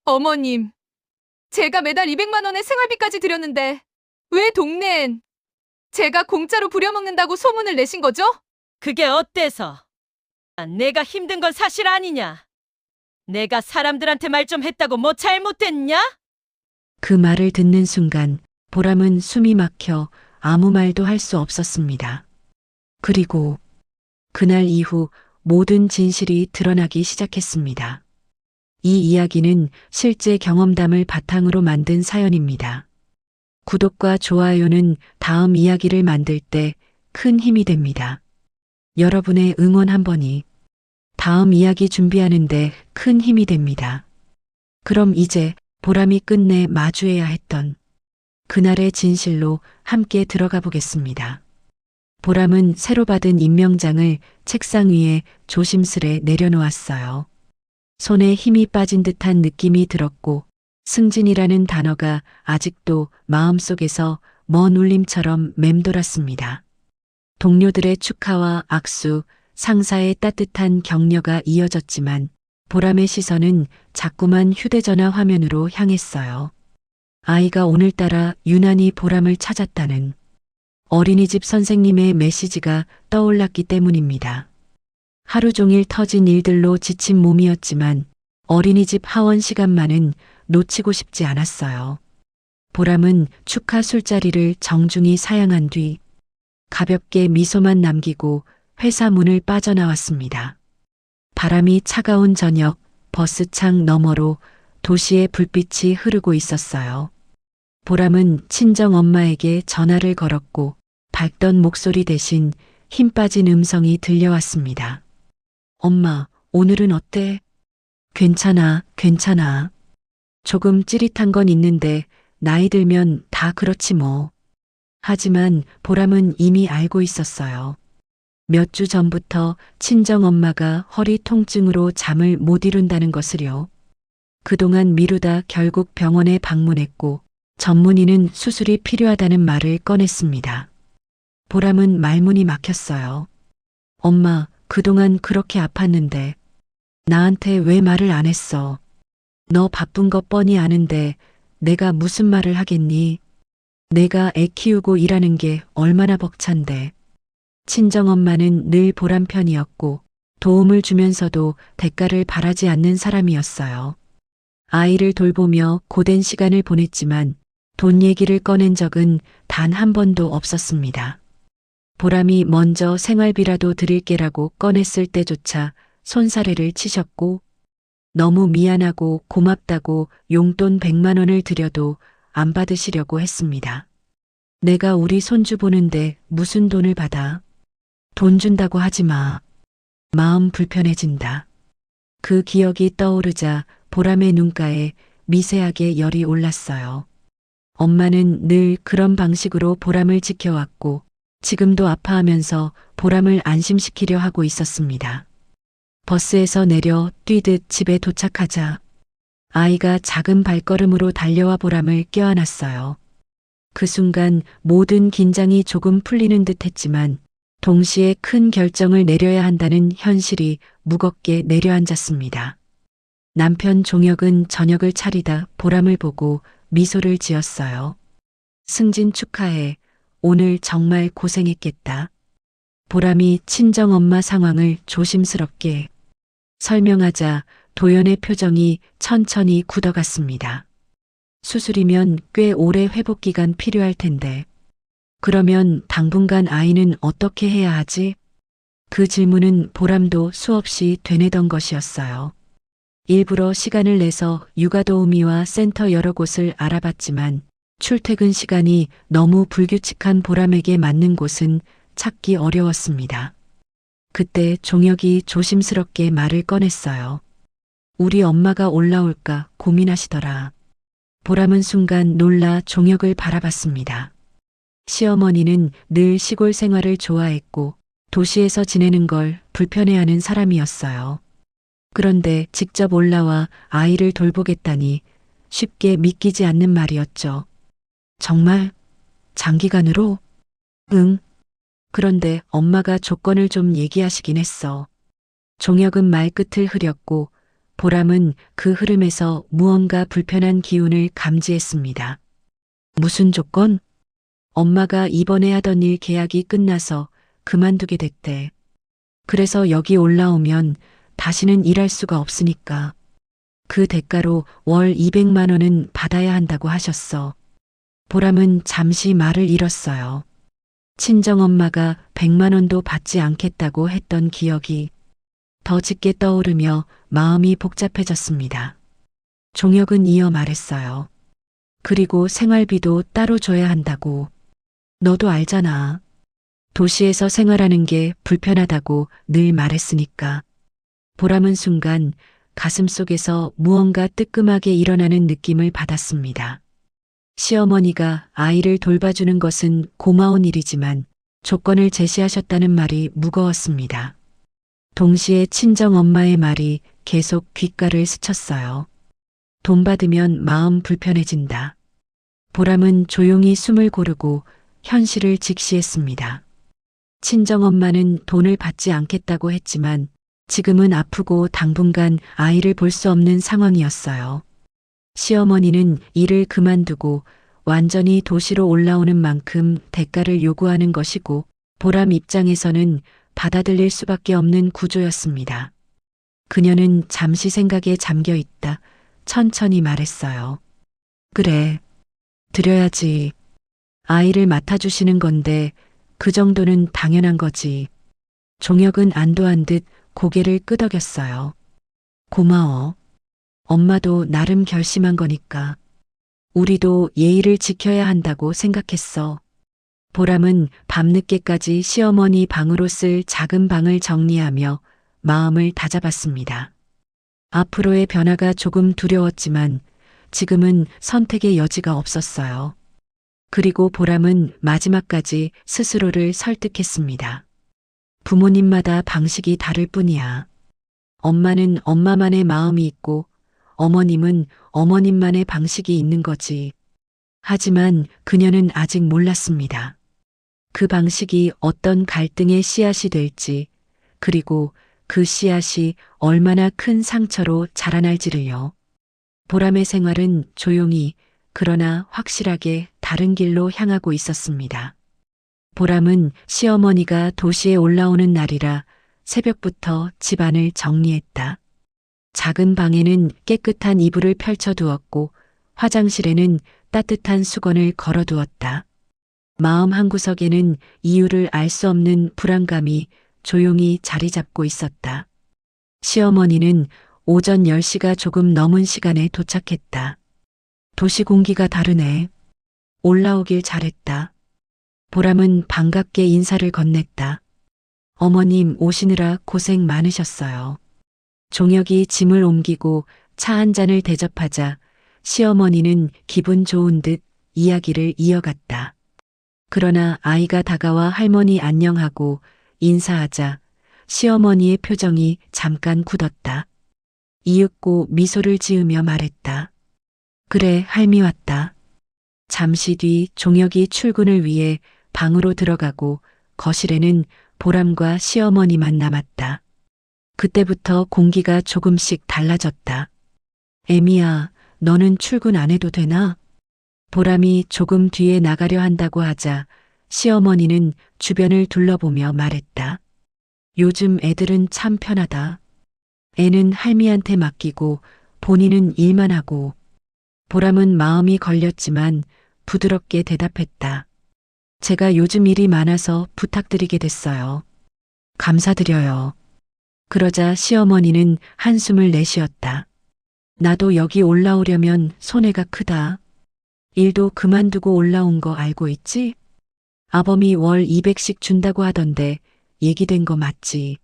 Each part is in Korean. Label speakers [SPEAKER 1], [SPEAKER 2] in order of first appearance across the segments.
[SPEAKER 1] 어머님, 제가 매달 200만 원의 생활비까지 드렸는데 왜 동네엔 제가 공짜로 부려먹는다고 소문을 내신 거죠?
[SPEAKER 2] 그게 어때서? 내가 힘든 건 사실 아니냐? 내가 사람들한테 말 좀 했다고 뭐 잘못됐냐?
[SPEAKER 3] 그 말을 듣는 순간 보람은 숨이 막혀 아무 말도 할 수 없었습니다. 그리고 그날 이후 모든 진실이 드러나기 시작했습니다. 이 이야기는 실제 경험담을 바탕으로 만든 사연입니다. 구독과 좋아요는 다음 이야기를 만들 때 큰 힘이 됩니다. 여러분의 응원 한 번이 다음 이야기 준비하는데 큰 힘이 됩니다. 그럼 이제 보람이 끝내 마주해야 했던 그날의 진실로 함께 들어가 보겠습니다. 보람은 새로 받은 임명장을 책상 위에 조심스레 내려놓았어요. 손에 힘이 빠진 듯한 느낌이 들었고 승진이라는 단어가 아직도 마음속에서 먼 울림처럼 맴돌았습니다. 동료들의 축하와 악수, 상사의 따뜻한 격려가 이어졌지만 보람의 시선은 자꾸만 휴대전화 화면으로 향했어요. 아이가 오늘따라 유난히 보람을 찾았다는 어린이집 선생님의 메시지가 떠올랐기 때문입니다. 하루 종일 터진 일들로 지친 몸이었지만 어린이집 하원 시간만은 놓치고 싶지 않았어요. 보람은 축하 술자리를 정중히 사양한 뒤 가볍게 미소만 남기고 회사 문을 빠져나왔습니다. 바람이 차가운 저녁, 버스창 너머로 도시의 불빛이 흐르고 있었어요. 보람은 친정 엄마에게 전화를 걸었고 밝던 목소리 대신 힘 빠진 음성이 들려왔습니다. 엄마, 오늘은 어때? 괜찮아, 괜찮아. 조금 찌릿한 건 있는데 나이 들면 다 그렇지 뭐. 하지만 보람은 이미 알고 있었어요. 몇 주 전부터 친정 엄마가 허리 통증으로 잠을 못 이룬다는 것을요. 그동안 미루다 결국 병원에 방문했고 전문의는 수술이 필요하다는 말을 꺼냈습니다. 보람은 말문이 막혔어요. 엄마, 그동안 그렇게 아팠는데 나한테 왜 말을 안 했어? 너 바쁜 거 뻔히 아는데 내가 무슨 말을 하겠니? 내가 애 키우고 일하는 게 얼마나 벅찬데. 친정엄마는 늘 보람 편이었고 도움을 주면서도 대가를 바라지 않는 사람이었어요. 아이를 돌보며 고된 시간을 보냈지만 돈 얘기를 꺼낸 적은 단 한 번도 없었습니다. 보람이 먼저 생활비라도 드릴게라고 꺼냈을 때조차 손사래를 치셨고 너무 미안하고 고맙다고 용돈 100만 원을 드려도 안 받으시려고 했습니다. 내가 우리 손주 보는데 무슨 돈을 받아? 돈 준다고 하지 마. 마음 불편해진다. 그 기억이 떠오르자 보람의 눈가에 미세하게 열이 올랐어요. 엄마는 늘 그런 방식으로 보람을 지켜왔고 지금도 아파하면서 보람을 안심시키려 하고 있었습니다. 버스에서 내려 뛰듯 집에 도착하자 아이가 작은 발걸음으로 달려와 보람을 껴안았어요. 그 순간 모든 긴장이 조금 풀리는 듯 했지만 동시에 큰 결정을 내려야 한다는 현실이 무겁게 내려앉았습니다. 남편 종혁은 저녁을 차리다 보람을 보고 미소를 지었어요. 승진 축하해. 오늘 정말 고생했겠다. 보람이 친정엄마 상황을 조심스럽게 설명하자 도연의 표정이 천천히 굳어갔습니다. 수술이면 꽤 오래 회복 기간 필요할 텐데. 그러면 당분간 아이는 어떻게 해야 하지? 그 질문은 보람도 수없이 되뇌던 것이었어요. 일부러 시간을 내서 육아도우미와 센터 여러 곳을 알아봤지만 출퇴근 시간이 너무 불규칙한 보람에게 맞는 곳은 찾기 어려웠습니다. 그때 종혁이 조심스럽게 말을 꺼냈어요. 우리 엄마가 올라올까 고민하시더라. 보람은 순간 놀라 종혁을 바라봤습니다. 시어머니는 늘 시골 생활을 좋아했고 도시에서 지내는 걸 불편해하는 사람이었어요. 그런데 직접 올라와 아이를 돌보겠다니 쉽게 믿기지 않는 말이었죠. 정말? 장기간으로? 응. 그런데 엄마가 조건을 좀 얘기하시긴 했어. 종혁은 말끝을 흐렸고 보람은 그 흐름에서 무언가 불편한 기운을 감지했습니다. 무슨 조건? 엄마가 이번에 하던 일 계약이 끝나서 그만두게 됐대. 그래서 여기 올라오면 다시는 일할 수가 없으니까. 그 대가로 월 200만 원은 받아야 한다고 하셨어. 보람은 잠시 말을 잃었어요. 친정엄마가 100만 원도 받지 않겠다고 했던 기억이 더 짙게 떠오르며 마음이 복잡해졌습니다. 종혁은 이어 말했어요. 그리고 생활비도 따로 줘야 한다고. 너도 알잖아. 도시에서 생활하는 게 불편하다고 늘 말했으니까. 보람은 순간 가슴속에서 무언가 뜨끔하게 일어나는 느낌을 받았습니다. 시어머니가 아이를 돌봐주는 것은 고마운 일이지만 조건을 제시하셨다는 말이 무거웠습니다. 동시에 친정엄마의 말이 계속 귓가를 스쳤어요. 돈 받으면 마음 불편해진다. 보람은 조용히 숨을 고르고 현실을 직시했습니다. 친정엄마는 돈을 받지 않겠다고 했지만 지금은 아프고 당분간 아이를 볼 수 없는 상황이었어요. 시어머니는 일을 그만두고 완전히 도시로 올라오는 만큼 대가를 요구하는 것이고 보람 입장에서는 받아들일 수밖에 없는 구조였습니다. 그녀는 잠시 생각에 잠겨 있다 천천히 말했어요. 그래, 드려야지. 아이를 맡아주시는 건데 그 정도는 당연한 거지. 종혁은 안도한 듯 고개를 끄덕였어요. 고마워. 엄마도 나름 결심한 거니까. 우리도 예의를 지켜야 한다고 생각했어. 보람은 밤늦게까지 시어머니 방으로 쓸 작은 방을 정리하며 마음을 다잡았습니다. 앞으로의 변화가 조금 두려웠지만 지금은 선택의 여지가 없었어요. 그리고 보람은 마지막까지 스스로를 설득했습니다. 부모님마다 방식이 다를 뿐이야. 엄마는 엄마만의 마음이 있고 어머님은 어머님만의 방식이 있는 거지. 하지만 그녀는 아직 몰랐습니다. 그 방식이 어떤 갈등의 씨앗이 될지, 그리고 그 씨앗이 얼마나 큰 상처로 자라날지를요. 보람의 생활은 조용히 그러나 확실하게 다른 길로 향하고 있었습니다. 보람은 시어머니가 도시에 올라오는 날이라 새벽부터 집안을 정리했다. 작은 방에는 깨끗한 이불을 펼쳐두었고 화장실에는 따뜻한 수건을 걸어두었다. 마음 한구석에는 이유를 알 수 없는 불안감이 조용히 자리 잡고 있었다. 시어머니는 오전 10시가 조금 넘은 시간에 도착했다. 도시 공기가 다르네. 올라오길 잘했다. 보람은 반갑게 인사를 건넸다. 어머님 오시느라 고생 많으셨어요. 종혁이 짐을 옮기고 차 한 잔을 대접하자 시어머니는 기분 좋은 듯 이야기를 이어갔다. 그러나 아이가 다가와 할머니 안녕하고 인사하자 시어머니의 표정이 잠깐 굳었다. 이윽고 미소를 지으며 말했다. 그래, 할미 왔다. 잠시 뒤 종혁이 출근을 위해 방으로 들어가고 거실에는 보람과 시어머니만 남았다. 그때부터 공기가 조금씩 달라졌다. 애미야, 너는 출근 안 해도 되나? 보람이 조금 뒤에 나가려 한다고 하자 시어머니는 주변을 둘러보며 말했다. 요즘 애들은 참 편하다. 애는 할미한테 맡기고 본인은 일만 하고. 보람은 마음이 걸렸지만 부드럽게 대답했다. 제가 요즘 일이 많아서 부탁드리게 됐어요. 감사드려요. 그러자 시어머니는 한숨을 내쉬었다. 나도 여기 올라오려면 손해가 크다. 일도 그만두고 올라온 거 알고 있지? 아범이 월 200씩 준다고 하던데 얘기된 거 맞지?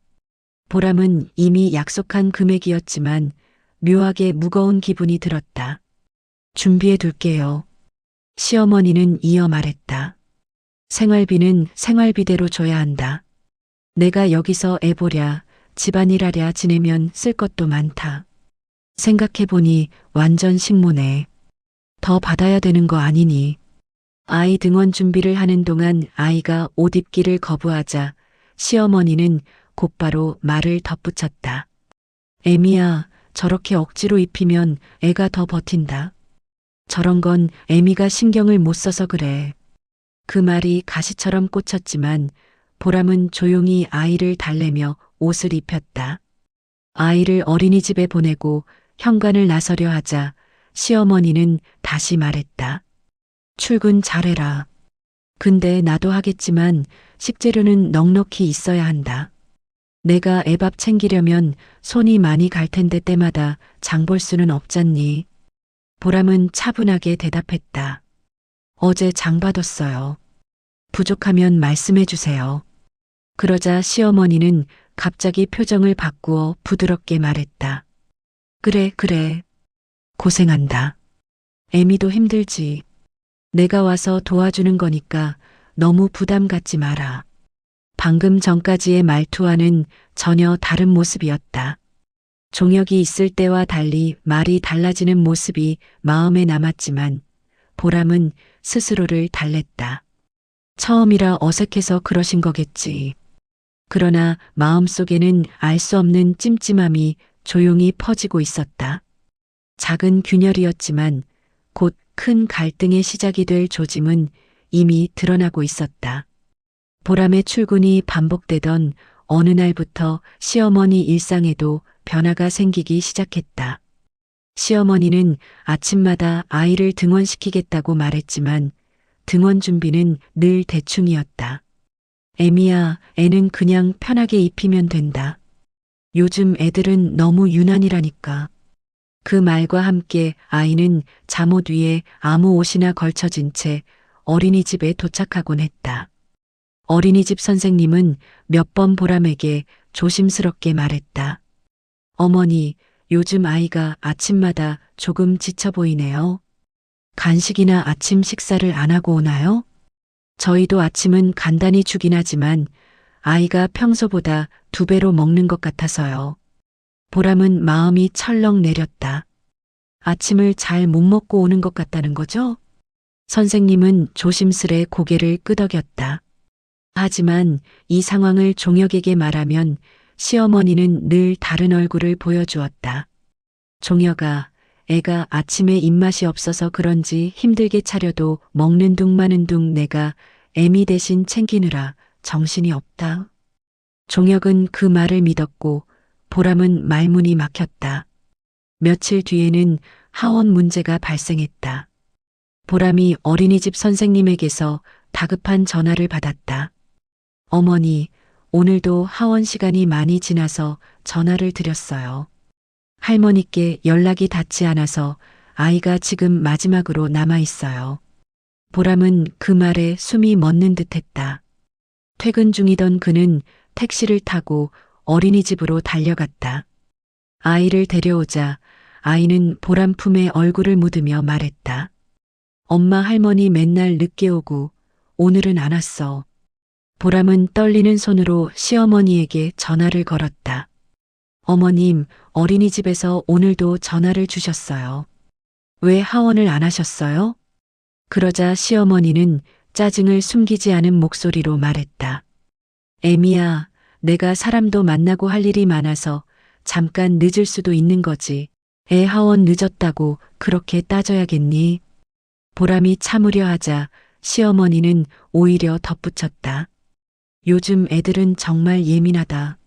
[SPEAKER 3] 보람은 이미 약속한 금액이었지만 묘하게 무거운 기분이 들었다. 준비해 둘게요. 시어머니는 이어 말했다. 생활비는 생활비대로 줘야 한다. 내가 여기서 애 보랴, 집안일 하랴 지내면 쓸 것도 많다. 생각해보니 완전 식모네. 더 받아야 되는 거 아니니. 아이 등원 준비를 하는 동안 아이가 옷 입기를 거부하자 시어머니는 곧바로 말을 덧붙였다. 애미야, 저렇게 억지로 입히면 애가 더 버틴다. 저런 건 애미가 신경을 못 써서 그래. 그 말이 가시처럼 꽂혔지만 보람은 조용히 아이를 달래며 옷을 입혔다. 아이를 어린이집에 보내고 현관을 나서려 하자 시어머니는 다시 말했다. 출근 잘해라. 근데 나도 하겠지만 식재료는 넉넉히 있어야 한다. 내가 애밥 챙기려면 손이 많이 갈 텐데 때마다 장볼 수는 없잖니. 보람은 차분하게 대답했다. 어제 장 봐뒀어요. 부족하면 말씀해 주세요. 그러자 시어머니는 갑자기 표정을 바꾸어 부드럽게 말했다. 그래. 고생한다. 애미도 힘들지. 내가 와서 도와주는 거니까 너무 부담 갖지 마라. 방금 전까지의 말투와는 전혀 다른 모습이었다. 종혁이 있을 때와 달리 말이 달라지는 모습이 마음에 남았지만 보람은 스스로를 달랬다. 처음이라 어색해서 그러신 거겠지. 그러나 마음속에는 알 수 없는 찜찜함이 조용히 퍼지고 있었다. 작은 균열이었지만 곧 큰 갈등의 시작이 될 조짐은 이미 드러나고 있었다. 보람의 출근이 반복되던 어느 날부터 시어머니 일상에도 변화가 생기기 시작했다. 시어머니는 아침마다 아이를 등원시키겠다고 말했지만 등원 준비는 늘 대충이었다. 애미야, 애는 그냥 편하게 입히면 된다. 요즘 애들은 너무 유난이라니까. 그 말과 함께 아이는 잠옷 위에 아무 옷이나 걸쳐진 채 어린이집에 도착하곤 했다. 어린이집 선생님은 몇 번 보람에게 조심스럽게 말했다. 어머니, 요즘 아이가 아침마다 조금 지쳐 보이네요. 간식이나 아침 식사를 안 하고 오나요? 저희도 아침은 간단히 주긴 하지만 아이가 평소보다 2배로 먹는 것 같아서요. 보람은 마음이 철렁 내렸다. 아침을 잘 못 먹고 오는 것 같다는 거죠? 선생님은 조심스레 고개를 끄덕였다. 하지만 이 상황을 종혁에게 말하면 시어머니는 늘 다른 얼굴을 보여주었다. 종혁아, 애가 아침에 입맛이 없어서 그런지 힘들게 차려도 먹는 둥 마는 둥 내가 애미 대신 챙기느라 정신이 없다. 종혁은 그 말을 믿었고 보람은 말문이 막혔다. 며칠 뒤에는 하원 문제가 발생했다. 보람이 어린이집 선생님에게서 다급한 전화를 받았다. 어머니, 오늘도 하원 시간이 많이 지나서 전화를 드렸어요. 할머니께 연락이 닿지 않아서 아이가 지금 마지막으로 남아 있어요. 보람은 그 말에 숨이 멎는 듯했다. 퇴근 중이던 그는 택시를 타고 어린이집으로 달려갔다. 아이를 데려오자 아이는 보람 품에 얼굴을 묻으며 말했다. 엄마, 할머니 맨날 늦게 오고 오늘은 안 왔어. 보람은 떨리는 손으로 시어머니에게 전화를 걸었다. 어머님, 어린이집에서 오늘도 전화를 주셨어요. 왜 하원을 안 하셨어요? 그러자 시어머니는 짜증을 숨기지 않은 목소리로 말했다. 애미야, 내가 사람도 만나고 할 일이 많아서 잠깐 늦을 수도 있는 거지. 애 하원 늦었다고 그렇게 따져야겠니? 보람이 참으려 하자 시어머니는 오히려 덧붙였다. 요즘 애들은 정말 예민하다.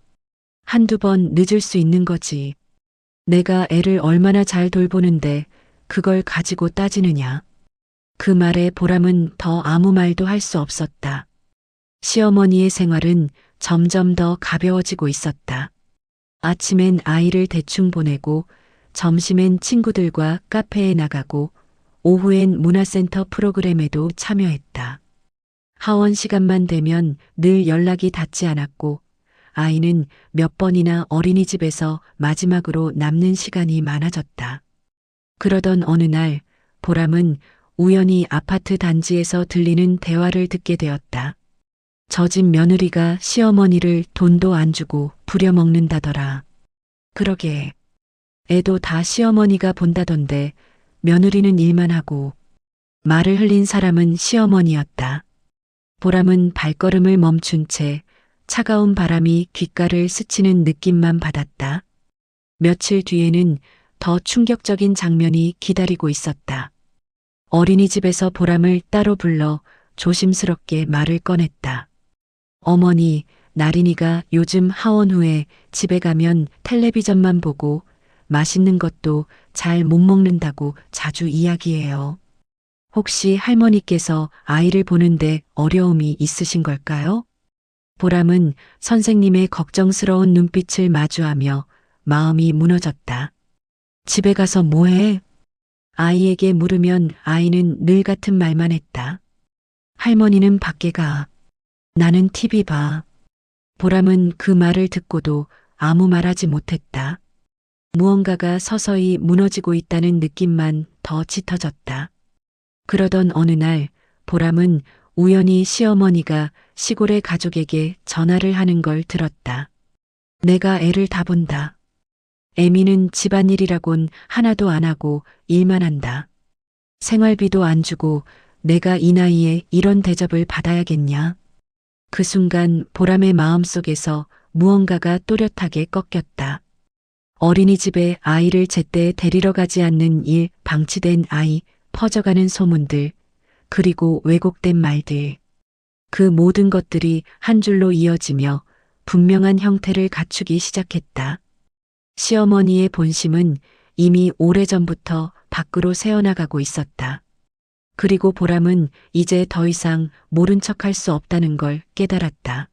[SPEAKER 3] 한두 번 늦을 수 있는 거지. 내가 애를 얼마나 잘 돌보는데 그걸 가지고 따지느냐. 그 말에 보람은 더 아무 말도 할 수 없었다. 시어머니의 생활은 점점 더 가벼워지고 있었다. 아침엔 아이를 대충 보내고 점심엔 친구들과 카페에 나가고 오후엔 문화센터 프로그램에도 참여했다. 하원 시간만 되면 늘 연락이 닿지 않았고 아이는 몇 번이나 어린이집에서 마지막으로 남는 시간이 많아졌다. 그러던 어느 날 보람은 우연히 아파트 단지에서 들리는 대화를 듣게 되었다. 저 집 며느리가 시어머니를 돈도 안 주고 부려먹는다더라. 그러게. 애도 다 시어머니가 본다던데 며느리는 일만 하고. 말을 흘린 사람은 시어머니였다. 보람은 발걸음을 멈춘 채 차가운 바람이 귓가를 스치는 느낌만 받았다. 며칠 뒤에는 더 충격적인 장면이 기다리고 있었다. 어린이집에서 보람을 따로 불러 조심스럽게 말을 꺼냈다. 어머니, 나린이가 요즘 하원 후에 집에 가면 텔레비전만 보고 맛있는 것도 잘 못 먹는다고 자주 이야기해요. 혹시 할머니께서 아이를 보는데 어려움이 있으신 걸까요? 보람은 선생님의 걱정스러운 눈빛을 마주하며 마음이 무너졌다. 집에 가서 뭐해? 아이에게 물으면 아이는 늘 같은 말만 했다. 할머니는 밖에 가. 나는 TV 봐. 보람은 그 말을 듣고도 아무 말하지 못했다. 무언가가 서서히 무너지고 있다는 느낌만 더 짙어졌다. 그러던 어느 날 보람은 우연히 시어머니가 시골의 가족에게 전화를 하는 걸 들었다. 내가 애를 다 본다. 애미는 집안일이라곤 하나도 안 하고 일만 한다. 생활비도 안 주고 내가 이 나이에 이런 대접을 받아야겠냐. 그 순간 보람의 마음속에서 무언가가 또렷하게 꺾였다. 어린이집에 아이를 제때 데리러 가지 않는 일, 방치된 아이, 퍼져가는 소문들, 그리고 왜곡된 말들. 그 모든 것들이 한 줄로 이어지며 분명한 형태를 갖추기 시작했다. 시어머니의 본심은 이미 오래전부터 밖으로 새어나가고 있었다. 그리고 보람은 이제 더 이상 모른 척할 수 없다는 걸 깨달았다.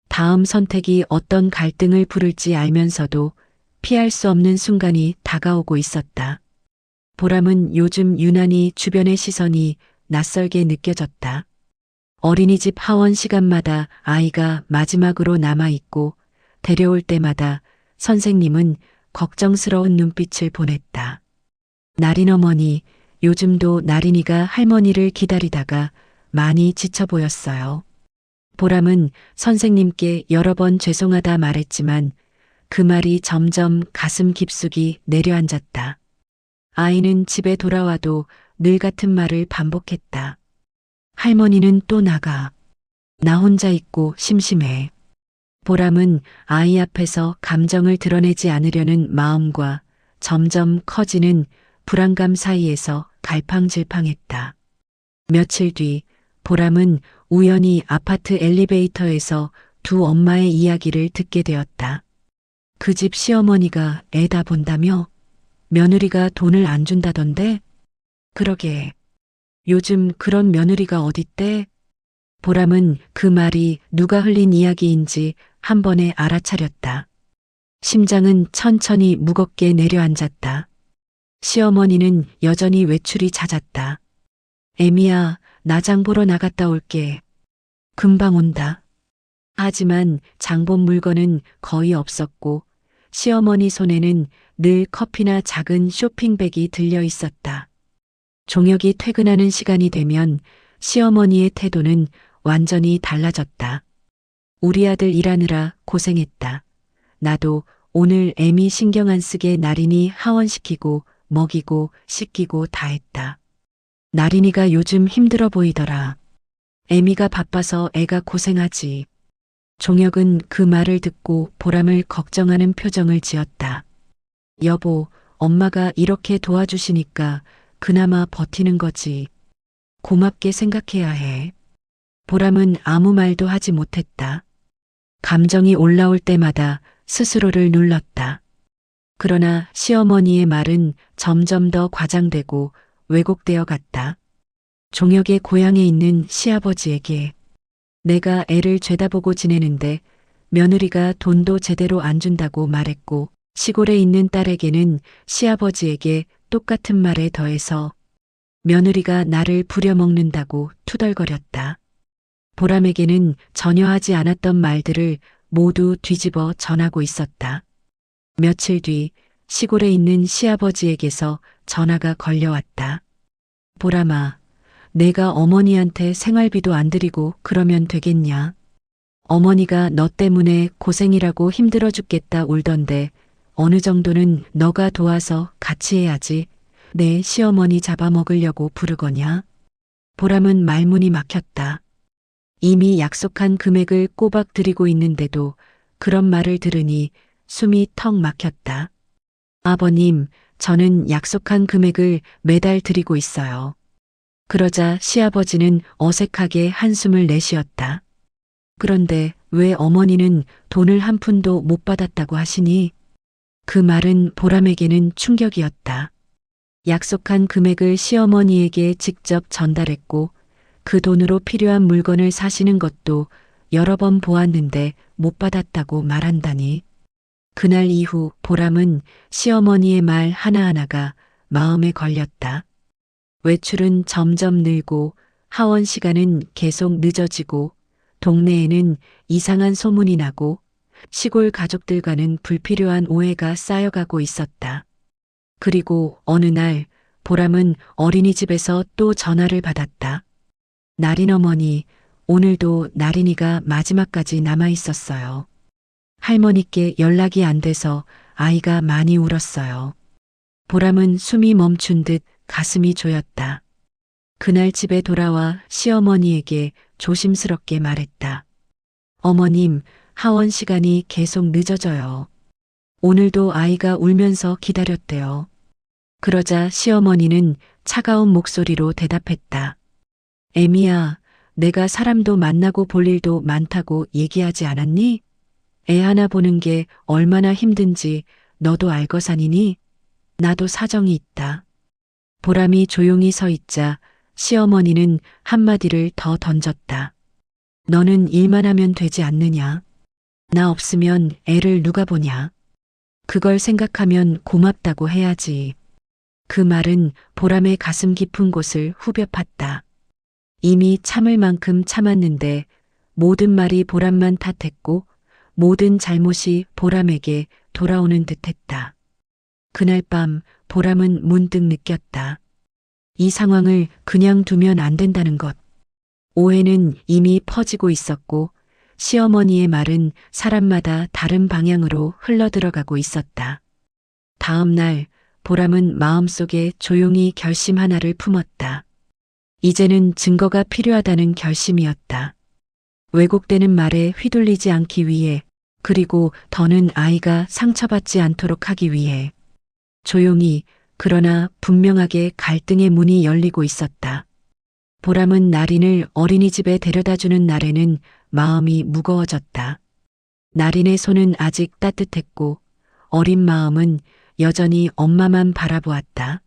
[SPEAKER 3] 다음 선택이 어떤 갈등을 부를지 알면서도 피할 수 없는 순간이 다가오고 있었다. 보람은 요즘 유난히 주변의 시선이 낯설게 느껴졌다. 어린이집 하원 시간마다 아이가 마지막으로 남아있고 데려올 때마다 선생님은 걱정스러운 눈빛을 보냈다. 나린 어머니, 요즘도 나린이가 할머니를 기다리다가 많이 지쳐 보였어요. 보람은 선생님께 여러 번 죄송하다 말했지만 그 말이 점점 가슴 깊숙이 내려앉았다. 아이는 집에 돌아와도 늘 같은 말을 반복했다. 할머니는 또 나가. 나 혼자 있고 심심해. 보람은 아이 앞에서 감정을 드러내지 않으려는 마음과 점점 커지는 불안감 사이에서 갈팡질팡했다. 며칠 뒤 보람은 우연히 아파트 엘리베이터에서 두 엄마의 이야기를 듣게 되었다. 그 집 시어머니가 애 다 본다며? 며느리가 돈을 안 준다던데? 그러게. 요즘 그런 며느리가 어딨대? 보람은 그 말이 누가 흘린 이야기인지 한 번에 알아차렸다. 심장은 천천히 무겁게 내려앉았다. 시어머니는 여전히 외출이 잦았다. 애미야, 나 장 보러 나갔다 올게. 금방 온다. 하지만 장 본 물건은 거의 없었고 시어머니 손에는 늘 커피나 작은 쇼핑백이 들려 있었다. 종혁이 퇴근하는 시간이 되면 시어머니의 태도는 완전히 달라졌다. 우리 아들 일하느라 고생했다. 나도 오늘 애미 신경 안 쓰게 나린이 하원시키고 먹이고 씻기고 다 했다. 나린이가 요즘 힘들어 보이더라. 애미가 바빠서 애가 고생하지. 종혁은 그 말을 듣고 보람을 걱정하는 표정을 지었다. 여보, 엄마가 이렇게 도와주시니까 그나마 버티는 거지. 고맙게 생각해야 해. 보람은 아무 말도 하지 못했다. 감정이 올라올 때마다 스스로를 눌렀다. 그러나 시어머니의 말은 점점 더 과장되고 왜곡되어 갔다. 종혁의 고향에 있는 시아버지에게 내가 애를 죄다 보고 지내는데 며느리가 돈도 제대로 안 준다고 말했고 시골에 있는 딸에게는 시아버지에게 똑같은 말에 더해서 며느리가 나를 부려먹는다고 투덜거렸다. 보람에게는 전혀 하지 않았던 말들을 모두 뒤집어 전하고 있었다. 며칠 뒤 시골에 있는 시아버지에게서 전화가 걸려왔다. 보람아, 내가 어머니한테 생활비도 안 드리고 그러면 되겠냐? 어머니가 너 때문에 고생이라고 힘들어 죽겠다 울던데 어느 정도는 너가 도와서 같이 해야지. 내 시어머니 잡아먹으려고 부르거냐? 보람은 말문이 막혔다. 이미 약속한 금액을 꼬박 드리고 있는데도 그런 말을 들으니 숨이 턱 막혔다. 아버님, 저는 약속한 금액을 매달 드리고 있어요. 그러자 시아버지는 어색하게 한숨을 내쉬었다. 그런데 왜 어머니는 돈을 한 푼도 못 받았다고 하시니? 그 말은 보람에게는 충격이었다. 약속한 금액을 시어머니에게 직접 전달했고 그 돈으로 필요한 물건을 사시는 것도 여러 번 보았는데 못 받았다고 말한다니. 그날 이후 보람은 시어머니의 말 하나하나가 마음에 걸렸다. 외출은 점점 늘고 하원 시간은 계속 늦어지고 동네에는 이상한 소문이 나고 시골 가족들과는 불필요한 오해가 쌓여가고 있었다. 그리고 어느 날 보람은 어린이집에서 또 전화를 받았다. 나린 어머니, 오늘도 나린이가 마지막까지 남아 있었어요. 할머니께 연락이 안 돼서 아이가 많이 울었어요. 보람은 숨이 멈춘 듯 가슴이 조였다. 그날 집에 돌아와 시어머니에게 조심스럽게 말했다. 어머님, 하원 시간이 계속 늦어져요. 오늘도 아이가 울면서 기다렸대요. 그러자 시어머니는 차가운 목소리로 대답했다. 애미야, 내가 사람도 만나고 볼 일도 많다고 얘기하지 않았니? 애 하나 보는 게 얼마나 힘든지 너도 알고 사니니? 나도 사정이 있다. 보람이 조용히 서 있자 시어머니는 한마디를 더 던졌다. 너는 일만 하면 되지 않느냐? 나 없으면 애를 누가 보냐? 그걸 생각하면 고맙다고 해야지. 그 말은 보람의 가슴 깊은 곳을 후벼 팠다. 이미 참을 만큼 참았는데 모든 말이 보람만 탓했고 모든 잘못이 보람에게 돌아오는 듯했다. 그날 밤 보람은 문득 느꼈다. 이 상황을 그냥 두면 안 된다는 것. 오해는 이미 퍼지고 있었고 시어머니의 말은 사람마다 다른 방향으로 흘러들어가고 있었다. 다음 날 보람은 마음속에 조용히 결심 하나를 품었다. 이제는 증거가 필요하다는 결심이었다. 왜곡되는 말에 휘둘리지 않기 위해 그리고 더는 아이가 상처받지 않도록 하기 위해 조용히 그러나 분명하게 갈등의 문이 열리고 있었다. 보람은 나린을 어린이집에 데려다주는 날에는 마음이 무거워졌다. 나린의 손은 아직 따뜻했고 어린 마음은 여전히 엄마만 바라보았다.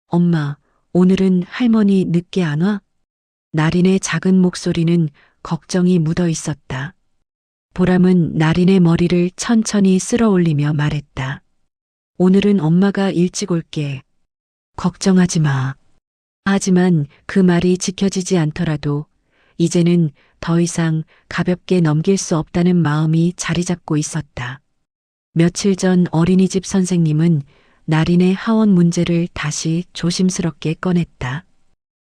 [SPEAKER 3] 엄마, 오늘은 할머니 늦게 안 와? 나린의 작은 목소리는 걱정이 묻어 있었다. 보람은 나린의 머리를 천천히 쓸어 올리며 말했다. 오늘은 엄마가 일찍 올게. 걱정하지 마. 하지만 그 말이 지켜지지 않더라도 이제는 더 이상 가볍게 넘길 수 없다는 마음이 자리 잡고 있었다. 며칠 전 어린이집 선생님은 나린의 하원 문제를 다시 조심스럽게 꺼냈다.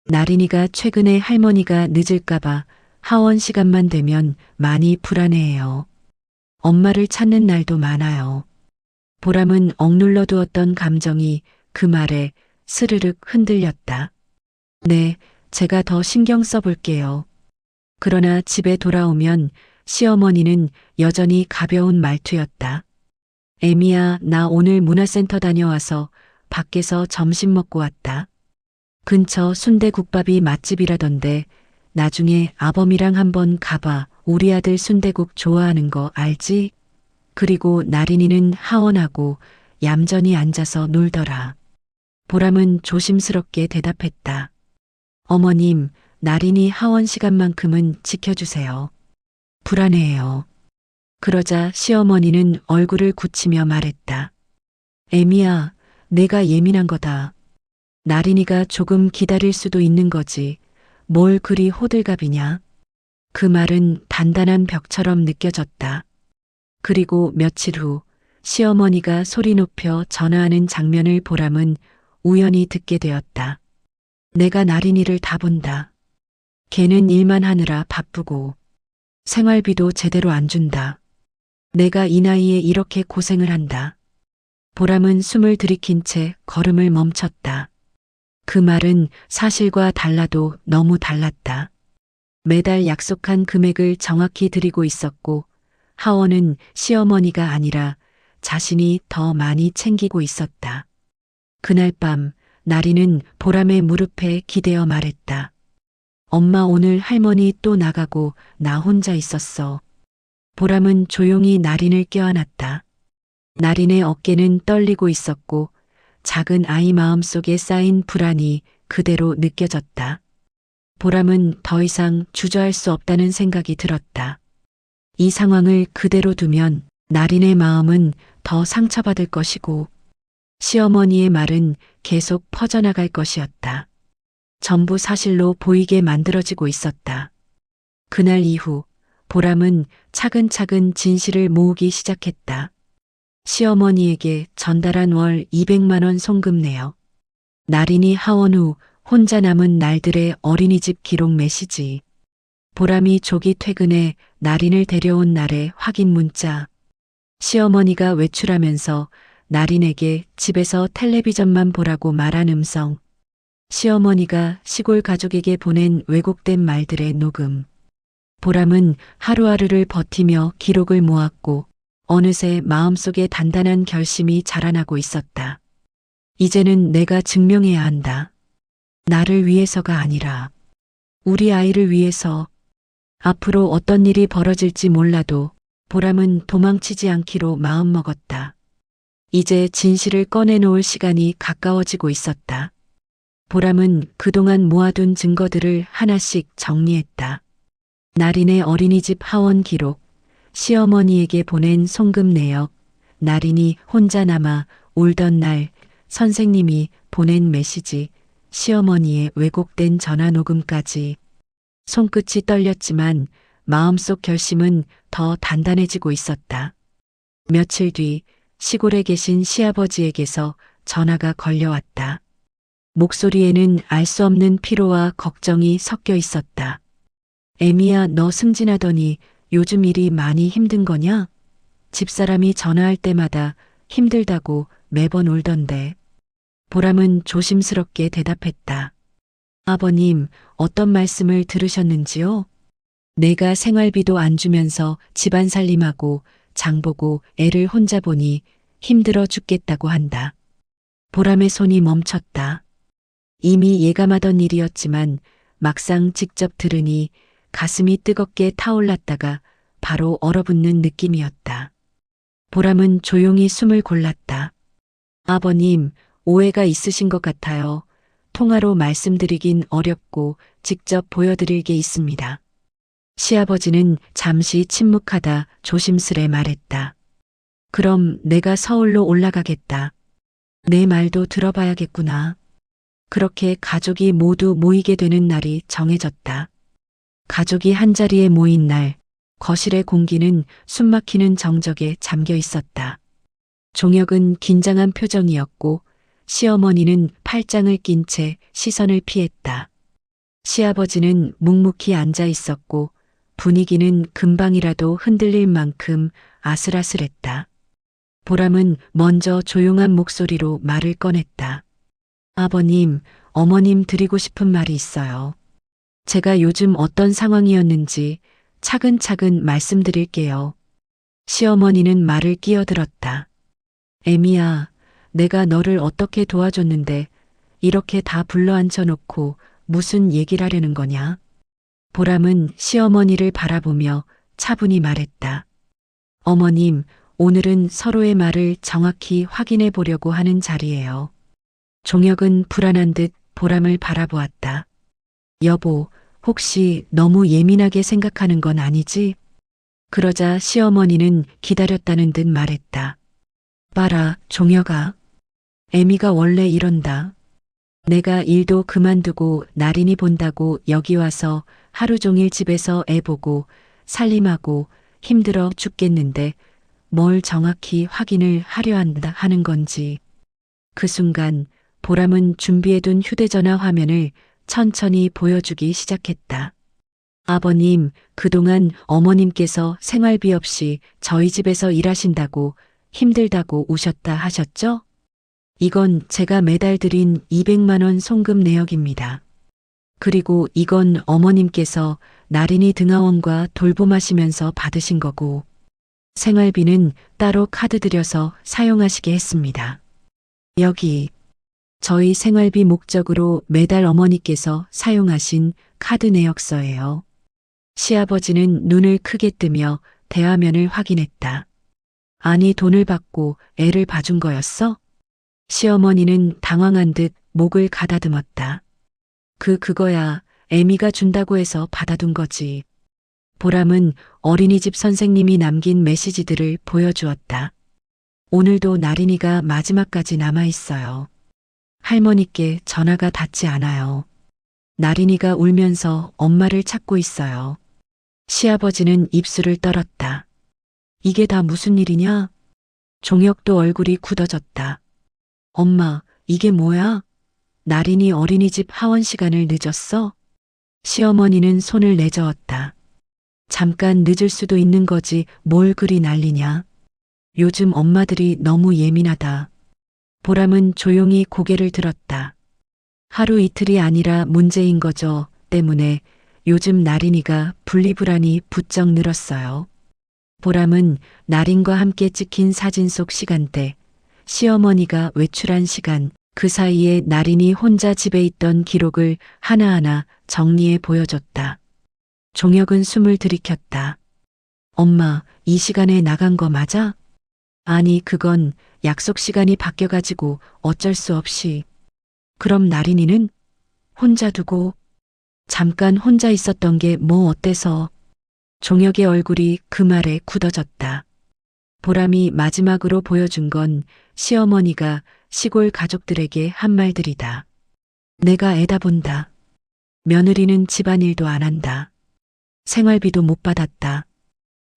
[SPEAKER 3] 나린이가 최근에 할머니가 늦을까봐 하원 시간만 되면 많이 불안해해요. 엄마를 찾는 날도 많아요. 보람은 억눌러 두었던 감정이 그 말에 스르륵 흔들렸다. 네, 제가 더 신경 써볼게요. 그러나 집에 돌아오면 시어머니는 여전히 가벼운 말투였다. 애미야, 나 오늘 문화센터 다녀와서 밖에서 점심 먹고 왔다. 근처 순대국밥이 맛집이라던데 나중에 아범이랑 한번 가봐. 우리 아들 순대국 좋아하는 거 알지? 그리고 나린이는 하원하고 얌전히 앉아서 놀더라. 보람은 조심스럽게 대답했다. 어머님, 나린이 하원 시간만큼은 지켜주세요. 불안해해요. 그러자 시어머니는 얼굴을 굳히며 말했다. 애미야, 내가 예민한 거다. 나린이가 조금 기다릴 수도 있는 거지. 뭘 그리 호들갑이냐? 그 말은 단단한 벽처럼 느껴졌다. 그리고 며칠 후 시어머니가 소리 높여 전화하는 장면을 보람은 우연히 듣게 되었다. 내가 나린이를 다 본다. 걔는 일만 하느라 바쁘고 생활비도 제대로 안 준다. 내가 이 나이에 이렇게 고생을 한다. 보람은 숨을 들이킨 채 걸음을 멈췄다. 그 말은 사실과 달라도 너무 달랐다. 매달 약속한 금액을 정확히 드리고 있었고 하원은 시어머니가 아니라 자신이 더 많이 챙기고 있었다. 그날 밤 나리는 보람의 무릎에 기대어 말했다. 엄마, 오늘 할머니 또 나가고 나 혼자 있었어. 보람은 조용히 나린을 껴안았다. 나린의 어깨는 떨리고 있었고 작은 아이 마음속에 쌓인 불안이 그대로 느껴졌다. 보람은 더 이상 주저할 수 없다는 생각이 들었다. 이 상황을 그대로 두면 나린의 마음은 더 상처받을 것이고 시어머니의 말은 계속 퍼져나갈 것이었다. 전부 사실로 보이게 만들어지고 있었다. 그날 이후 보람은 차근차근 진실을 모으기 시작했다. 시어머니에게 전달한 월 200만 원 송금 내역, 나린이 하원 후 혼자 남은 날들의 어린이집 기록 메시지, 보람이 조기 퇴근해 나린을 데려온 날의 확인 문자, 시어머니가 외출하면서 나린에게 집에서 텔레비전만 보라고 말한 음성, 시어머니가 시골 가족에게 보낸 왜곡된 말들의 녹음. 보람은 하루하루를 버티며 기록을 모았고 어느새 마음속에 단단한 결심이 자라나고 있었다. 이제는 내가 증명해야 한다. 나를 위해서가 아니라 우리 아이를 위해서. 앞으로 어떤 일이 벌어질지 몰라도 보람은 도망치지 않기로 마음먹었다. 이제 진실을 꺼내놓을 시간이 가까워지고 있었다. 보람은 그동안 모아둔 증거들을 하나씩 정리했다. 나린의 어린이집 하원 기록, 시어머니에게 보낸 송금 내역, 나린이 혼자 남아 울던 날 선생님이 보낸 메시지, 시어머니의 왜곡된 전화 녹음까지. 손끝이 떨렸지만 마음속 결심은 더 단단해지고 있었다. 며칠 뒤 시골에 계신 시아버지에게서 전화가 걸려왔다. 목소리에는 알 수 없는 피로와 걱정이 섞여 있었다. 애미야, 너 승진하더니 요즘 일이 많이 힘든 거냐? 집사람이 전화할 때마다 힘들다고 매번 울던데. 보람은 조심스럽게 대답했다. 아버님, 어떤 말씀을 들으셨는지요? 내가 생활비도 안 주면서 집안 살림하고 장보고 애를 혼자 보니 힘들어 죽겠다고 한다. 보람의 손이 멈췄다. 이미 예감하던 일이었지만 막상 직접 들으니 가슴이 뜨겁게 타올랐다가 바로 얼어붙는 느낌이었다. 보람은 조용히 숨을 골랐다. 아버님, 오해가 있으신 것 같아요. 통화로 말씀드리긴 어렵고 직접 보여드릴 게 있습니다. 시아버지는 잠시 침묵하다 조심스레 말했다. 그럼 내가 서울로 올라가겠다. 내 말도 들어봐야겠구나. 그렇게 가족이 모두 모이게 되는 날이 정해졌다. 가족이 한자리에 모인 날, 거실의 공기는 숨막히는 정적에 잠겨 있었다. 종혁은 긴장한 표정이었고 시어머니는 팔짱을 낀 채 시선을 피했다. 시아버지는 묵묵히 앉아 있었고 분위기는 금방이라도 흔들릴 만큼 아슬아슬했다. 보람은 먼저 조용한 목소리로 말을 꺼냈다. 아버님, 어머님 드리고 싶은 말이 있어요. 제가 요즘 어떤 상황이었는지 차근차근 말씀드릴게요. 시어머니는 말을 끼어들었다. 애미야, 내가 너를 어떻게 도와줬는데 이렇게 다 불러앉혀놓고 무슨 얘기를 하려는 거냐? 보람은 시어머니를 바라보며 차분히 말했다. 어머님, 오늘은 서로의 말을 정확히 확인해 보려고 하는 자리예요. 종혁은 불안한 듯 보람을 바라보았다. 여보, 혹시 너무 예민하게 생각하는 건 아니지? 그러자 시어머니는 기다렸다는 듯 말했다. 봐라, 종혁아. 애미가 원래 이런다. 내가 일도 그만두고 나린이 본다고 여기 와서 하루 종일 집에서 애 보고 살림하고 힘들어 죽겠는데 뭘 정확히 확인을 하려 한다 하는 건지. 그 순간 보람은 준비해둔 휴대전화 화면을 천천히 보여주기 시작했다. 아버님, 그동안 어머님께서 생활비 없이 저희 집에서 일하신다고 힘들다고 우셨다 하셨죠? 이건 제가 매달 드린 200만 원 송금 내역입니다. 그리고 이건 어머님께서 나린이 등하원과 돌봄하시면서 받으신 거고, 생활비는 따로 카드 들여서 사용하시게 했습니다. 여기 저희 생활비 목적으로 매달 어머니께서 사용하신 카드 내역서예요. 시아버지는 눈을 크게 뜨며 대화면을 확인했다. 아니, 돈을 받고 애를 봐준 거였어? 시어머니는 당황한 듯 목을 가다듬었다. 그거야. 애미가 준다고 해서 받아둔 거지. 보람은 어린이집 선생님이 남긴 메시지들을 보여주었다. 오늘도 나린이가 마지막까지 남아있어요. 할머니께 전화가 닿지 않아요. 나린이가 울면서 엄마를 찾고 있어요. 시아버지는 입술을 떨었다. 이게 다 무슨 일이냐? 종혁도 얼굴이 굳어졌다. 엄마, 이게 뭐야? 나린이 어린이집 하원 시간을 늦었어? 시어머니는 손을 내저었다. 잠깐 늦을 수도 있는 거지 뭘 그리 난리냐. 요즘 엄마들이 너무 예민하다. 보람은 조용히 고개를 들었다. 하루 이틀이 아니라 문제인 거죠. 때문에 요즘 나린이가 분리불안이 부쩍 늘었어요. 보람은 나린과 함께 찍힌 사진 속 시간대, 시어머니가 외출한 시간, 그 사이에 나린이 혼자 집에 있던 기록을 하나하나 정리해 보여줬다. 종혁은 숨을 들이켰다. 엄마, 이 시간에 나간 거 맞아? 아니, 그건 약속 시간이 바뀌어가지고 어쩔 수 없이. 그럼 나린이는? 혼자 두고? 잠깐 혼자 있었던 게 뭐 어때서? 종혁의 얼굴이 그 말에 굳어졌다. 보람이 마지막으로 보여준 건 시어머니가 시골 가족들에게 한 말들이다. 내가 애다 본다. 며느리는 집안일도 안 한다. 생활비도 못 받았다.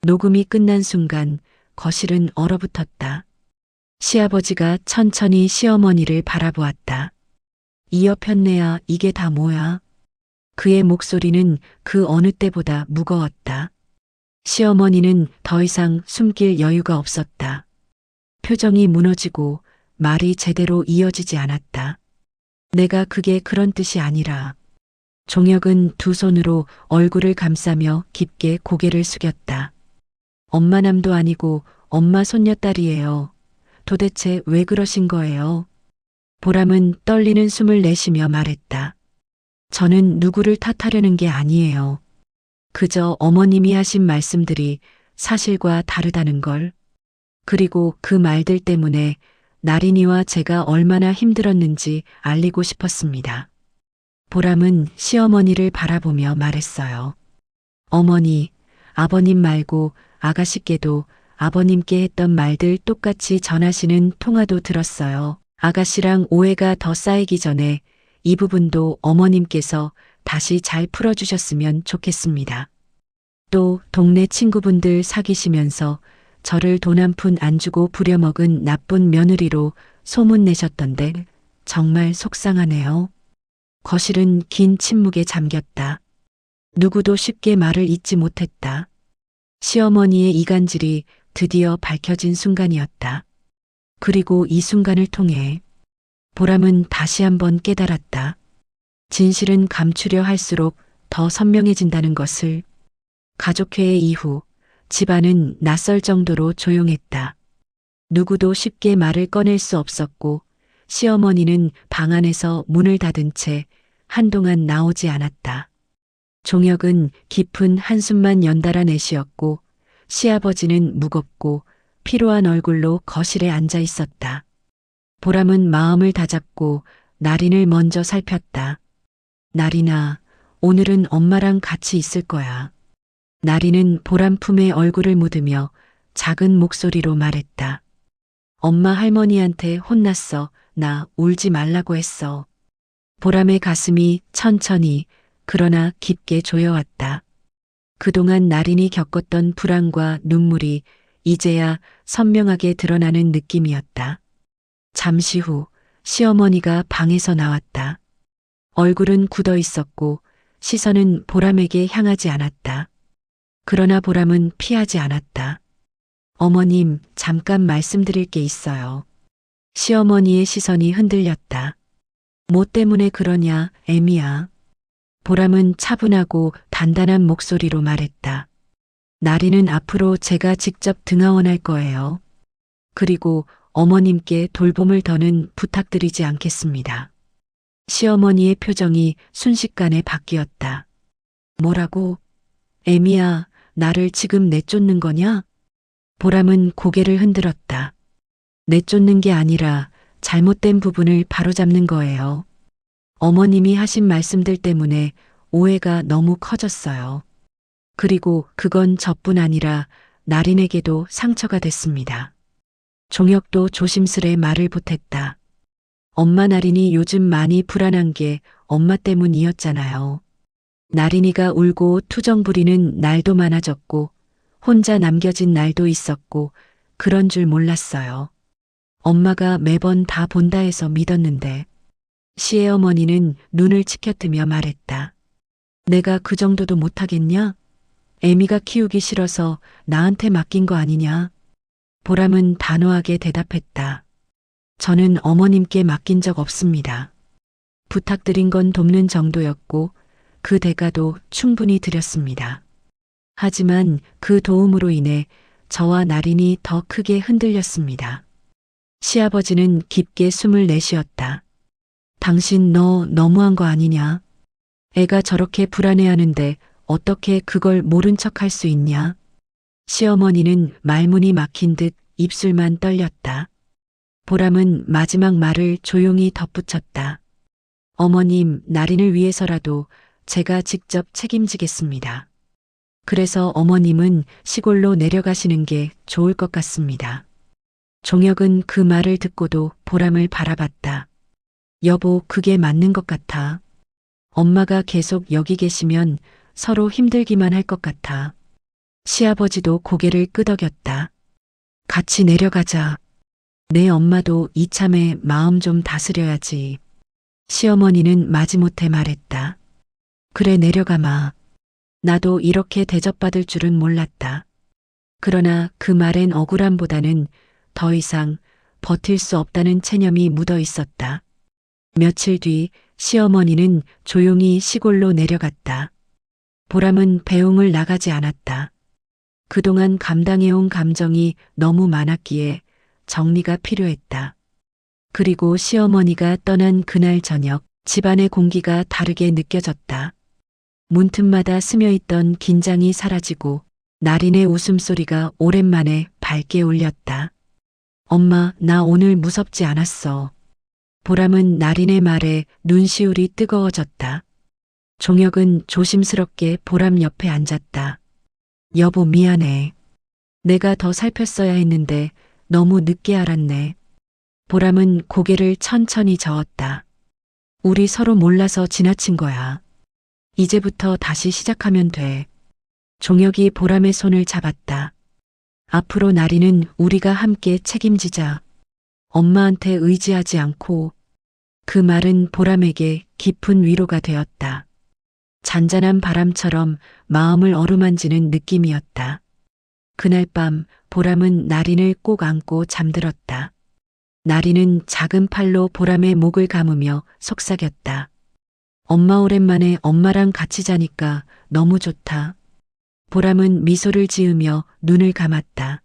[SPEAKER 3] 녹음이 끝난 순간 거실은 얼어붙었다. 시아버지가 천천히 시어머니를 바라보았다. 이어 편내야, 이게 다 뭐야? 그의 목소리는 그 어느 때보다 무거웠다. 시어머니는 더 이상 숨길 여유가 없었다. 표정이 무너지고 말이 제대로 이어지지 않았다. 내가 그게 그런 뜻이 아니라. 종혁은 두 손으로 얼굴을 감싸며 깊게 고개를 숙였다. 엄마남도 아니고 엄마 손녀딸이에요. 도대체 왜 그러신 거예요? 보람은 떨리는 숨을 내쉬며 말했다. 저는 누구를 탓하려는 게 아니에요. 그저 어머님이 하신 말씀들이 사실과 다르다는 걸. 그리고 그 말들 때문에 나린이와 제가 얼마나 힘들었는지 알리고 싶었습니다. 보람은 시어머니를 바라보며 말했어요. 어머니, 아버님 말고 아가씨께도 아버님께 했던 말들 똑같이 전하시는 통화도 들었어요. 아가씨랑 오해가 더 쌓이기 전에 이 부분도 어머님께서 다시 잘 풀어주셨으면 좋겠습니다. 또 동네 친구분들 사귀시면서 저를 돈 한 푼 안 주고 부려먹은 나쁜 며느리로 소문내셨던데 정말 속상하네요. 거실은 긴 침묵에 잠겼다. 누구도 쉽게 말을 잇지 못했다. 시어머니의 이간질이 드디어 밝혀진 순간이었다. 그리고 이 순간을 통해 보람은 다시 한번 깨달았다. 진실은 감추려 할수록 더 선명해진다는 것을. 가족회의 이후 집안은 낯설 정도로 조용했다. 누구도 쉽게 말을 꺼낼 수 없었고 시어머니는 방 안에서 문을 닫은 채 한동안 나오지 않았다. 종혁은 깊은 한숨만 연달아 내쉬었고 시아버지는 무겁고 피로한 얼굴로 거실에 앉아 있었다. 보람은 마음을 다잡고 나린을 먼저 살폈다. 나린아, 오늘은 엄마랑 같이 있을 거야. 나린은 보람 품에 얼굴을 묻으며 작은 목소리로 말했다. 엄마 할머니한테 혼났어. 나 울지 말라고 했어. 보람의 가슴이 천천히 그러나 깊게 조여왔다. 그동안 나린이 겪었던 불안과 눈물이 이제야 선명하게 드러나는 느낌이었다. 잠시 후 시어머니가 방에서 나왔다. 얼굴은 굳어 있었고 시선은 보람에게 향하지 않았다. 그러나 보람은 피하지 않았다. 어머님, 잠깐 말씀드릴 게 있어요. 시어머니의 시선이 흔들렸다. 뭐 때문에 그러냐, 애미야. 보람은 차분하고 단단한 목소리로 말했다. 나리는 앞으로 제가 직접 등하원할 거예요. 그리고 어머님께 돌봄을 더는 부탁드리지 않겠습니다. 시어머니의 표정이 순식간에 바뀌었다. 뭐라고? 애미야, 나를 지금 내쫓는 거냐? 보람은 고개를 흔들었다. 내쫓는 게 아니라 잘못된 부분을 바로잡는 거예요. 어머님이 하신 말씀들 때문에 오해가 너무 커졌어요. 그리고 그건 저뿐 아니라 나린에게도 상처가 됐습니다. 종혁도 조심스레 말을 보탰다. 엄마 나린이 요즘 많이 불안한 게 엄마 때문이었잖아요. 나린이가 울고 투정 부리는 날도 많아졌고 혼자 남겨진 날도 있었고 그런 줄 몰랐어요. 엄마가 매번 다 본다 해서 믿었는데 시애어머니는 눈을 치켜뜨며 말했다. 내가 그 정도도 못하겠냐? 애미가 키우기 싫어서 나한테 맡긴 거 아니냐? 보람은 단호하게 대답했다. 저는 어머님께 맡긴 적 없습니다. 부탁드린 건 돕는 정도였고 그 대가도 충분히 드렸습니다. 하지만 그 도움으로 인해 저와 나린이 더 크게 흔들렸습니다. 시아버지는 깊게 숨을 내쉬었다. 당신 너 너무한 거 아니냐? 애가 저렇게 불안해하는데 어떻게 그걸 모른 척 할 수 있냐? 시어머니는 말문이 막힌 듯 입술만 떨렸다. 보람은 마지막 말을 조용히 덧붙였다. 어머님, 나린을 위해서라도 제가 직접 책임지겠습니다. 그래서 어머님은 시골로 내려가시는 게 좋을 것 같습니다. 종혁은 그 말을 듣고도 보람을 바라봤다. 여보, 그게 맞는 것 같아. 엄마가 계속 여기 계시면 서로 힘들기만 할 것 같아. 시아버지도 고개를 끄덕였다. 같이 내려가자. 내 엄마도 이참에 마음 좀 다스려야지. 시어머니는 마지못해 말했다. 그래, 내려가마. 나도 이렇게 대접받을 줄은 몰랐다. 그러나 그 말엔 억울함보다는 더 이상 버틸 수 없다는 체념이 묻어 있었다. 며칠 뒤 시어머니는 조용히 시골로 내려갔다. 보람은 배웅을 나가지 않았다. 그동안 감당해온 감정이 너무 많았기에 정리가 필요했다. 그리고 시어머니가 떠난 그날 저녁 집안의 공기가 다르게 느껴졌다. 문틈마다 스며있던 긴장이 사라지고 나린의 웃음소리가 오랜만에 밝게 울렸다. 엄마, 나 오늘 무섭지 않았어. 보람은 나린의 말에 눈시울이 뜨거워졌다. 종혁은 조심스럽게 보람 옆에 앉았다. 여보, 미안해. 내가 더 살폈어야 했는데 너무 늦게 알았네. 보람은 고개를 천천히 저었다. 우리 서로 몰라서 지나친 거야. 이제부터 다시 시작하면 돼. 종혁이 보람의 손을 잡았다. 앞으로 나리는 우리가 함께 책임지자. 엄마한테 의지하지 않고. 그 말은 보람에게 깊은 위로가 되었다. 잔잔한 바람처럼 마음을 어루만지는 느낌이었다. 그날 밤 보람은 나린을 꼭 안고 잠들었다. 나린은 작은 팔로 보람의 목을 감으며 속삭였다. 엄마, 오랜만에 엄마랑 같이 자니까 너무 좋다. 보람은 미소를 지으며 눈을 감았다.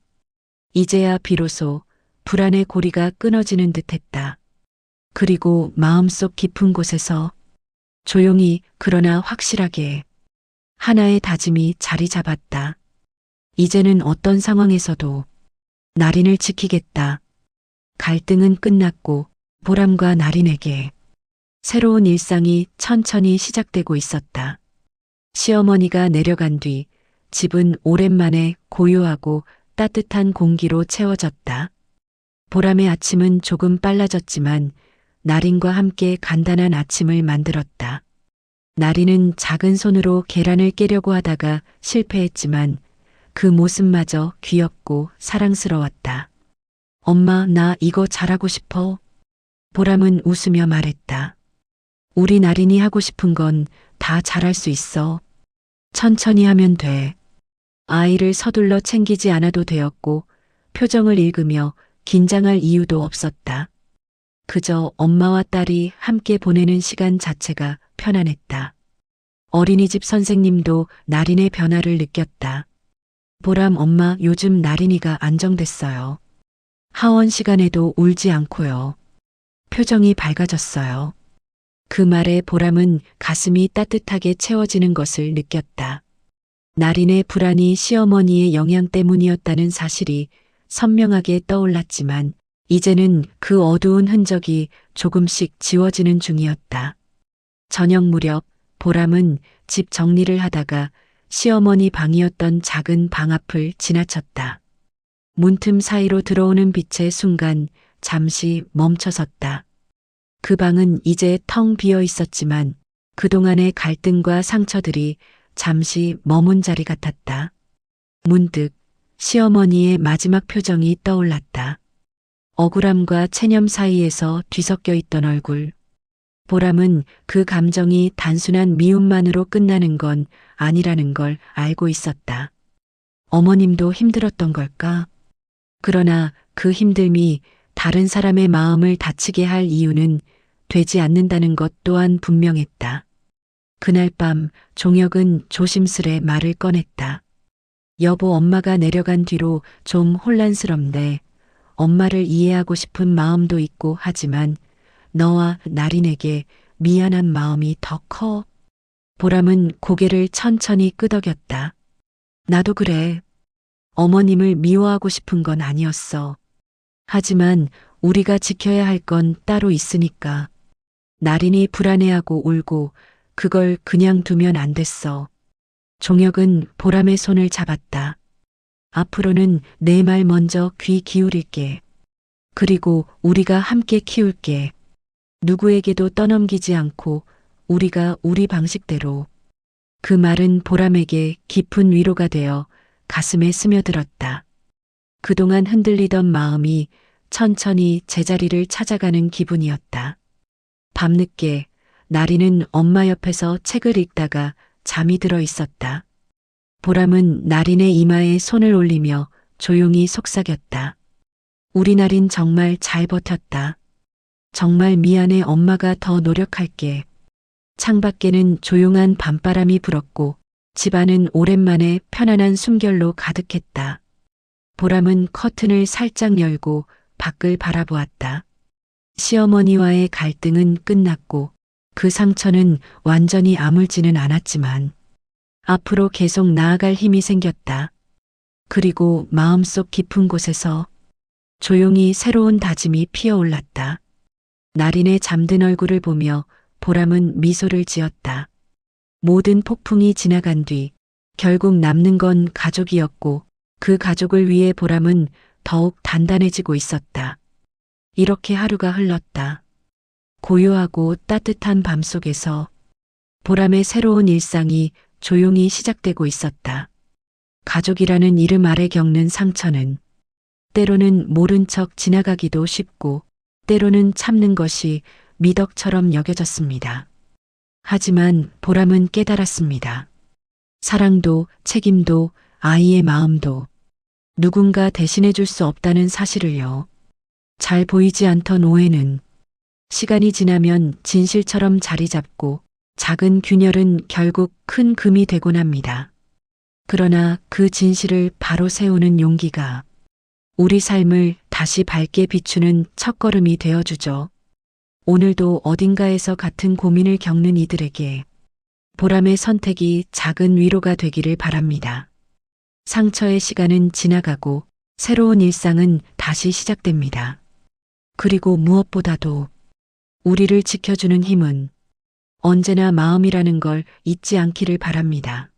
[SPEAKER 3] 이제야 비로소 불안의 고리가 끊어지는 듯했다. 그리고 마음속 깊은 곳에서 조용히 그러나 확실하게 하나의 다짐이 자리 잡았다. 이제는 어떤 상황에서도 나린을 지키겠다. 갈등은 끝났고 보람과 나린에게 새로운 일상이 천천히 시작되고 있었다. 시어머니가 내려간 뒤 집은 오랜만에 고요하고 따뜻한 공기로 채워졌다. 보람의 아침은 조금 빨라졌지만 나린과 함께 간단한 아침을 만들었다. 나린은 작은 손으로 계란을 깨려고 하다가 실패했지만 그 모습마저 귀엽고 사랑스러웠다. 엄마, 나 이거 잘하고 싶어. 보람은 웃으며 말했다. 우리 나린이 하고 싶은 건 다 잘할 수 있어. 천천히 하면 돼. 아이를 서둘러 챙기지 않아도 되었고 표정을 읽으며 긴장할 이유도 없었다. 그저 엄마와 딸이 함께 보내는 시간 자체가 편안했다. 어린이집 선생님도 나린의 변화를 느꼈다. 보람 엄마 요즘 나린이가 안정됐어요. 하원 시간에도 울지 않고요. 표정이 밝아졌어요. 그 말에 보람은 가슴이 따뜻하게 채워지는 것을 느꼈다. 나린의 불안이 시어머니의 영향 때문이었다는 사실이 선명하게 떠올랐지만 이제는 그 어두운 흔적이 조금씩 지워지는 중이었다. 저녁 무렵 보람은 집 정리를 하다가 시어머니 방이었던 작은 방 앞을 지나쳤다. 문틈 사이로 들어오는 빛의 순간 잠시 멈춰섰다. 그 방은 이제 텅 비어 있었지만 그동안의 갈등과 상처들이 잠시 머문 자리 같았다. 문득 시어머니의 마지막 표정이 떠올랐다. 억울함과 체념 사이에서 뒤섞여 있던 얼굴. 보람은 그 감정이 단순한 미움만으로 끝나는 건 아니라는 걸 알고 있었다. 어머님도 힘들었던 걸까? 그러나 그 힘듦이 다른 사람의 마음을 다치게 할 이유는 되지 않는다는 것 또한 분명했다. 그날 밤 종혁은 조심스레 말을 꺼냈다. 여보, 엄마가 내려간 뒤로 좀 혼란스럽네. 엄마를 이해하고 싶은 마음도 있고 하지만 너와 나린에게 미안한 마음이 더 커. 보람은 고개를 천천히 끄덕였다. 나도 그래. 어머님을 미워하고 싶은 건 아니었어. 하지만 우리가 지켜야 할 건 따로 있으니까. 나린이 불안해하고 울고 그걸 그냥 두면 안 됐어. 종혁은 보람의 손을 잡았다. 앞으로는 내 말 먼저 귀 기울일게. 그리고 우리가 함께 키울게. 누구에게도 떠넘기지 않고 우리가 우리 방식대로. 그 말은 보람에게 깊은 위로가 되어 가슴에 스며들었다. 그동안 흔들리던 마음이 천천히 제자리를 찾아가는 기분이었다. 밤늦게 나리는 엄마 옆에서 책을 읽다가 잠이 들어 있었다. 보람은 나린의 이마에 손을 올리며 조용히 속삭였다. 우리 나린 정말 잘 버텼다. 정말 미안해. 엄마가 더 노력할게. 창밖에는 조용한 밤바람이 불었고 집안은 오랜만에 편안한 숨결로 가득했다. 보람은 커튼을 살짝 열고 밖을 바라보았다. 시어머니와의 갈등은 끝났고 그 상처는 완전히 아물지는 않았지만 앞으로 계속 나아갈 힘이 생겼다. 그리고 마음속 깊은 곳에서 조용히 새로운 다짐이 피어올랐다. 나린의 잠든 얼굴을 보며 보람은 미소를 지었다. 모든 폭풍이 지나간 뒤 결국 남는 건 가족이었고 그 가족을 위해 보람은 더욱 단단해지고 있었다. 이렇게 하루가 흘렀다. 고요하고 따뜻한 밤 속에서 보람의 새로운 일상이 조용히 시작되고 있었다. 가족이라는 이름 아래 겪는 상처는 때로는 모른 척 지나가기도 쉽고 때로는 참는 것이 미덕처럼 여겨졌습니다. 하지만 보람은 깨달았습니다. 사랑도 책임도 아이의 마음도 누군가 대신해 줄 수 없다는 사실을요. 잘 보이지 않던 오해는 시간이 지나면 진실처럼 자리 잡고 작은 균열은 결국 큰 금이 되곤 합니다. 그러나 그 진실을 바로 세우는 용기가 우리 삶을 다시 밝게 비추는 첫걸음이 되어주죠. 오늘도 어딘가에서 같은 고민을 겪는 이들에게 보람의 선택이 작은 위로가 되기를 바랍니다. 상처의 시간은 지나가고 새로운 일상은 다시 시작됩니다. 그리고 무엇보다도 우리를 지켜주는 힘은 언제나 마음이라는 걸 잊지 않기를 바랍니다.